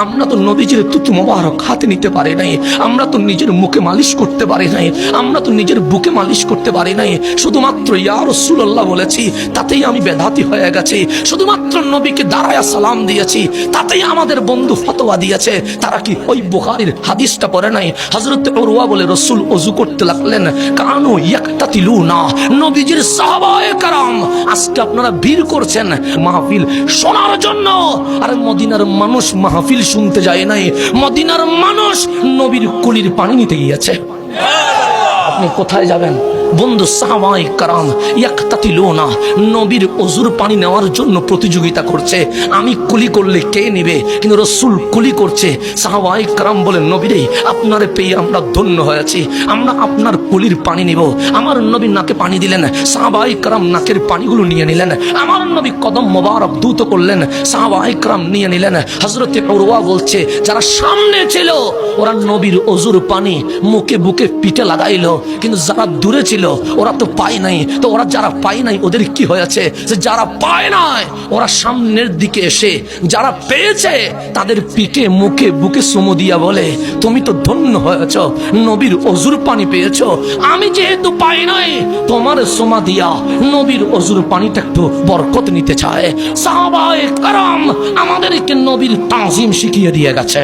আমরা তো নবীজির তুতু মোবারক হাতে নিতে পারি নাই, আমরা তো নিজের মুখে মালিশ করতে পারি নাই, আমরা তো নিজের বুকে মালিশ করতে পারি নাই। শুধুমাত্র ইয়া রাসূলুল্লাহ বলেছি, তাতেই আমি বেদাতি হয়ে গেছি। শুধুমাত্র নবীকে দাঁড়ায়া সালাম দিয়েছি, তাতেই আমাদের বন্ধু ফতোয়া দিয়েছে। তারা কি ওই বুখারীর হাদিসটা পড়ে নাই? হযরত উরওয়া বলে, রাসূল ওযু করতে লাগলেন, কানু ইয়াকতাতিলুনা, নবীজির সাহাবায়ে কেরাম আজকে আপনারা ভিড় করছেন মাহফিল শোনার জন্য। আর মদিনার মানুষ মাহফিল শুনতে যায় নাই, মদিনার মানুষ নবীর কুলির পানি নিতে গিয়েছে। আপনি কোথায় যাবেন বন্ধু? সাহাবায়ে কেরাম ইয়াকতাতিলুনা, নবীর ওযুর পানি নেওয়ার জন্য প্রতিযোগিতা করছে। আমি কুলি করলে কে নেবে? কিন্তু রাসূল কুলি করছে। সাহাবায়ে কেরাম বলেন, নবী রে, আপনারে পেয়ে আমরা ধন্য হয়েছি, আমরা আপনার কুলির পানি নিব। আমার নবী নাকে পানি দিলেন, সাহাবায়ে কেরাম নাকের পানিগুলো নিয়ে নিলেন। আমার নবী কদম মোবারক দ্রুত করলেন, সাহাবায়ে কেরাম নিয়ে নিলেন। হযরতে উরওয়া বলছে, যারা সামনে ছিল ওরা নবীর ওযুর পানি মুখে বুকে পিঠে লাগাইলো, কিন্তু যারা দূরে ছিল ওরা তো পায় নাই। তো ওরা যারা পায় নাই ওদের কি হয়েছে? যে যারা পায় নাই ওরা সামনের দিকে এসে যারা পেয়েছে তাদের পিঠে মুখে বুকে চুমু দিয়া বলে, তুমি তো ধন্য হয়েছ, নবীর ওযুর পানি পেয়েছ। আমি যেহেতু পাই নাই, তোমার চুমা দিয়া নবীর ওযুর পানিটা একটু বরকত নিতে চায়। সাহাবায়ে কেরাম আমাদেরকে নবীর তাজিম শিখিয়ে দিয়ে গেছে।